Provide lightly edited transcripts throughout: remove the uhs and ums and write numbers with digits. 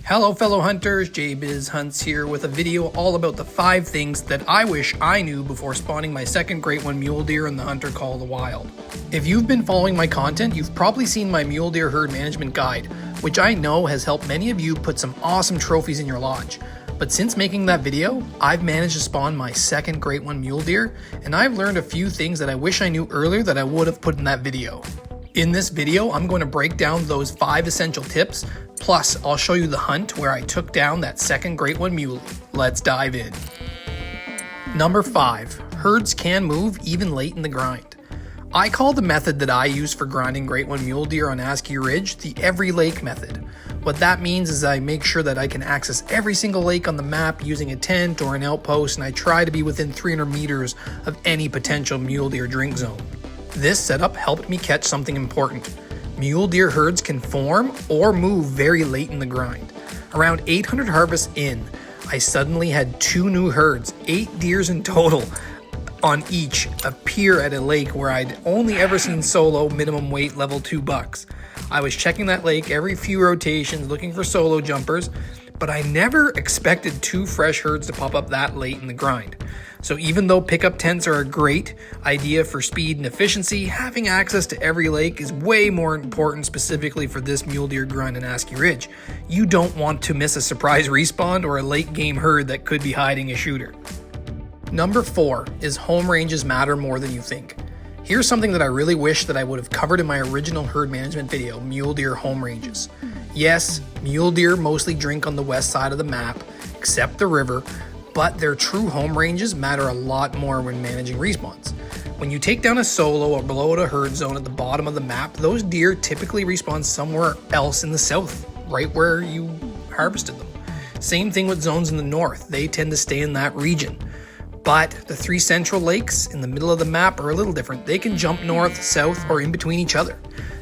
Hello fellow hunters, JBizHunts here with a video all about the 5 things that I wish I knew before spawning my second Great One Mule Deer in the Hunter Call of the Wild. If you've been following my content, you've probably seen my Mule Deer herd management guide, which I know has helped many of you put some awesome trophies in your lodge. But since making that video, I've managed to spawn my second Great One Mule Deer, and I've learned a few things that I wish I knew earlier that I would have put in that video. In this video, I'm going to break down those 5 essential tips, plus I'll show you the hunt where I took down that second Great One Muley. Let's dive in. Number 5, herds can move even late in the grind. I call the method that I use for grinding Great One Mule Deer on Askiy Ridge the every lake method. What that means is I make sure that I can access every single lake on the map using a tent or an outpost, and I try to be within 300 meters of any potential mule deer drink zone. This setup helped me catch something important. Mule deer herds can form or move very late in the grind. Around 800 harvests in, I suddenly had 2 new herds, 8 deers in total, on each appear at a lake where I'd only ever seen solo minimum weight level 2 bucks. I was checking that lake every few rotations looking for solo jumpers, but I never expected 2 fresh herds to pop up that late in the grind. So even though pickup tents are a great idea for speed and efficiency, having access to every lake is way more important specifically for this mule deer grind in Askiy Ridge. You don't want to miss a surprise respawn or a late game herd that could be hiding a shooter. Number 4 is home ranges matter more than you think. Here's something that I really wish that I would have covered in my original herd management video, mule deer home ranges. Yes, mule deer mostly drink on the west side of the map, except the river, but their true home ranges matter a lot more when managing respawns. When you take down a solo or blow out a herd zone at the bottom of the map, those deer typically respawn somewhere else in the south, right where you harvested them. Same thing with zones in the north, they tend to stay in that region. But the 3 central lakes in the middle of the map are a little different. They can jump north, south, or in between each other.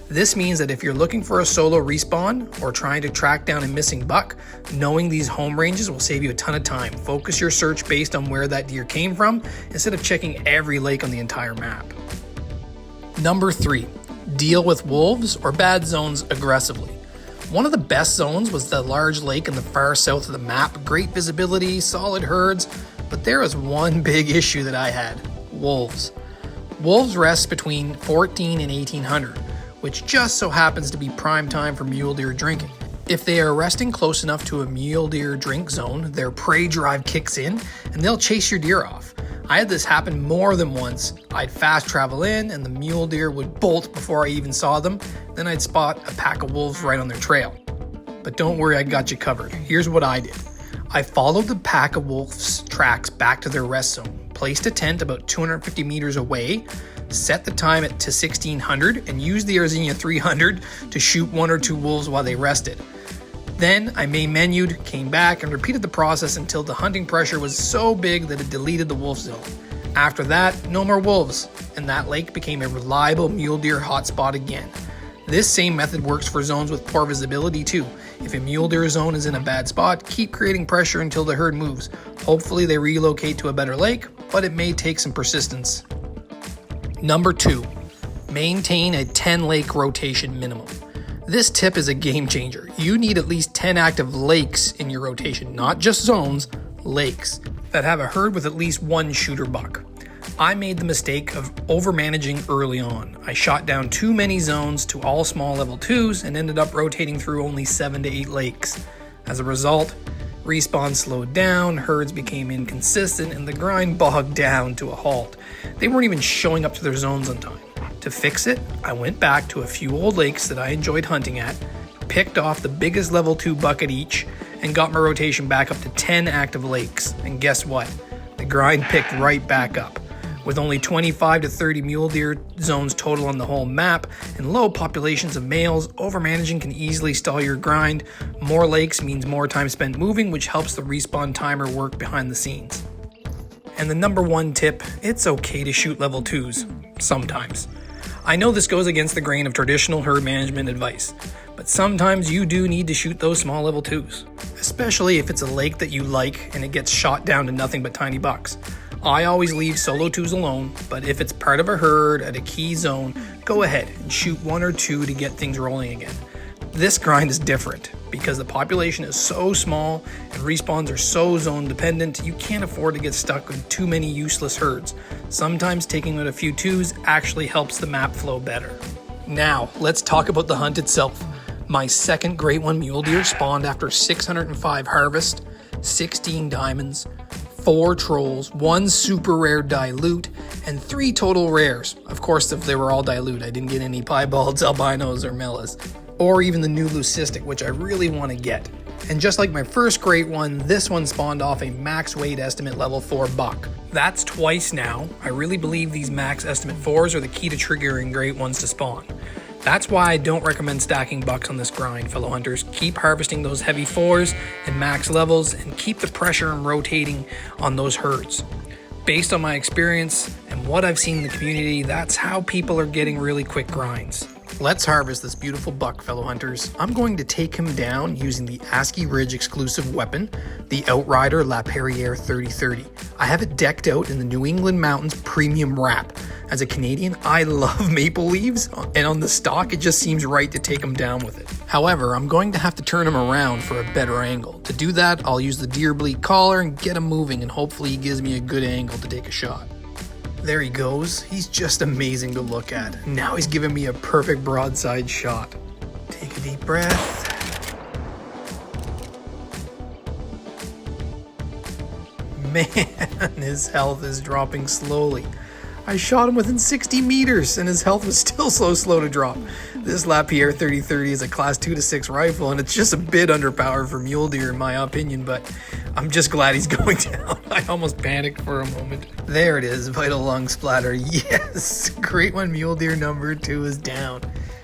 This means that if you're looking for a solo respawn or trying to track down a missing buck, knowing these home ranges will save you a ton of time. Focus your search based on where that deer came from instead of checking every lake on the entire map. Number 3, deal with wolves or bad zones aggressively. One of the best zones was the large lake in the far south of the map. Great visibility, solid herds, but there was one big issue that I had: wolves. Wolves rest between 14 and 1800. Which just so happens to be prime time for mule deer drinking. If they are resting close enough to a mule deer drink zone, their prey drive kicks in and they'll chase your deer off. I had this happen more than once. I'd fast travel in and the mule deer would bolt before I even saw them. Then I'd spot a pack of wolves right on their trail. But don't worry, I got you covered. Here's what I did. I followed the pack of wolves' tracks back to their rest zone, placed a tent about 250 meters away, set the time to 1600, and used the Arzenia 300 to shoot 1 or 2 wolves while they rested. Then I main menued, came back, and repeated the process until the hunting pressure was so big that it deleted the wolf zone. After that, no more wolves, and that lake became a reliable mule deer hotspot again. This same method works for zones with poor visibility too. If a mule deer zone is in a bad spot, keep creating pressure until the herd moves. Hopefully they relocate to a better lake, but it may take some persistence. Number 2, maintain a 10 lake rotation minimum. This tip is a game changer. You need at least 10 active lakes in your rotation, not just zones, lakes, that have a herd with at least 1 shooter buck. I made the mistake of over-managing early on. I shot down too many zones to all small level 2s and ended up rotating through only 7 to 8 lakes. As a result, respawn slowed down, herds became inconsistent, and the grind bogged down to a halt. They weren't even showing up to their zones on time. To fix it, I went back to a few old lakes that I enjoyed hunting at, picked off the biggest level 2 buck at each, and got my rotation back up to 10 active lakes. And guess what? The grind picked right back up. With only 25 to 30 mule deer zones total on the whole map and low populations of males, overmanaging can easily stall your grind. More lakes means more time spent moving, which helps the respawn timer work behind the scenes. And the number 1 tip, it's okay to shoot level 2s, sometimes. I know this goes against the grain of traditional herd management advice, but sometimes you do need to shoot those small level 2s, especially if it's a lake that you like and it gets shot down to nothing but tiny bucks. I always leave solo 2s alone, but if it's part of a herd at a key zone, go ahead and shoot 1 or 2 to get things rolling again. This grind is different because the population is so small and respawns are so zone dependent, you can't afford to get stuck with too many useless herds. Sometimes taking out a few twos actually helps the map flow better. Now, let's talk about the hunt itself. My second Great One Mule Deer spawned after 605 harvest, 16 diamonds, 4 trolls, 1 super rare dilute, and 3 total rares. Of course, if they were all dilute, I didn't get any piebalds, albinos, or mellas. Or even the new leucistic, which I really want to get. And just like my first Great One, this one spawned off a max weight estimate level 4 buck. That's twice now. I really believe these max estimate 4s are the key to triggering Great Ones to spawn. That's why I don't recommend stacking bucks on this grind, fellow hunters. Keep harvesting those heavy 4s and max levels and keep the pressure and rotating on those herds. Based on my experience and what I've seen in the community, that's how people are getting really quick grinds. Let's harvest this beautiful buck, fellow hunters. I'm going to take him down using the Askiy Ridge exclusive weapon, the Outrider La Perriere 3030. I have it decked out in the New England Mountains premium wrap. As a Canadian, I love maple leaves, and on the stock, it just seems right to take him down with it. However, I'm going to have to turn him around for a better angle. To do that, I'll use the deer bleat collar and get him moving, and hopefully he gives me a good angle to take a shot. There he goes. He's just amazing to look at. Now he's giving me a perfect broadside shot. Take a deep breath. Man, his health is dropping slowly. I shot him within 60 meters and his health was still so slow to drop. This La Perriere 3030 is a class 2 to 6 rifle and it's just a bit underpowered for mule deer in my opinion, but I'm just glad he's going down. I almost panicked for a moment. There it is, vital lung splatter. Yes, Great One Mule Deer number 2 is down.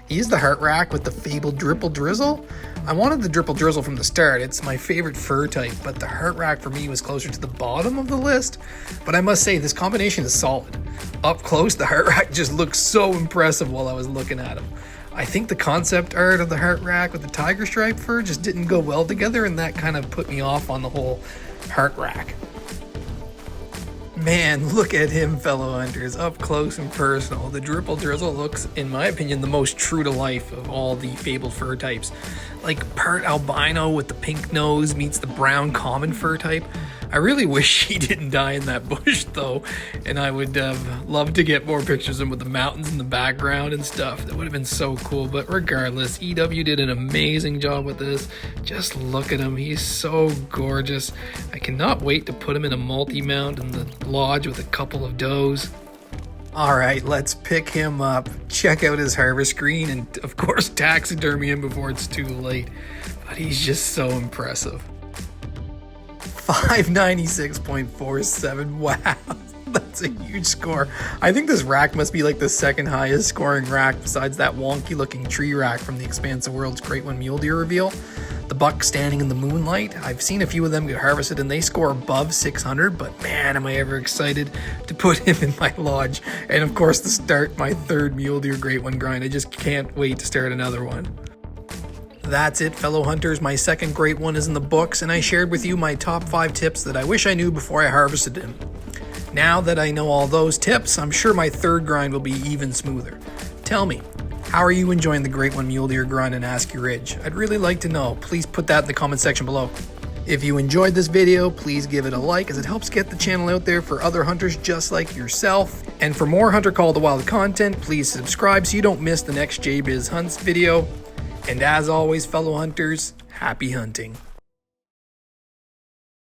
He used the heart rack with the fabled dripple drizzle. I wanted the dripple drizzle from the start. It's my favorite fur type, but the heart rack for me was closer to the bottom of the list. But I must say, this combination is solid. Up close, the heart rack just looked so impressive while I was looking at him. I think the concept art of the heart rack with the tiger stripe fur just didn't go well together, and that kind of put me off on the whole heart rack. Man, look at him, fellow hunters, up close and personal. The dripple drizzle looks, in my opinion, the most true to life of all the fabled fur types. Like part albino with the pink nose meets the brown common fur type. I really wish he didn't die in that bush though, and I would love to get more pictures of him with the mountains in the background and stuff. That would have been so cool, but regardless, EW did an amazing job with this. Just look at him, he's so gorgeous. I cannot wait to put him in a multi-mount in the lodge with a couple of does. All right, let's pick him up, check out his harvest screen, and of course taxidermy him before it's too late. But he's just so impressive. 596.47, wow, that's a huge score. I think this rack must be like the second highest scoring rack besides that wonky looking tree rack from the Expansive World's Great One Mule Deer reveal. The buck standing in the moonlight, I've seen a few of them get harvested and they score above 600, but man, am I ever excited to put him in my lodge. And of course to start my third Mule Deer Great One grind. I just can't wait to start another one. That's it, fellow hunters. My second Great One is in the books, and I shared with you my top 5 tips that I wish I knew before I harvested him. Now that I know all those tips, I'm sure my third grind will be even smoother. Tell me, how are you enjoying the Great One Mule Deer grind in Askiy Ridge? I'd really like to know. Please put that in the comment section below. If you enjoyed this video, please give it a like as it helps get the channel out there for other hunters just like yourself. And for more Hunter Call to Wild content, please subscribe so you don't miss the next JBizHunts video. And as always, fellow hunters, happy hunting.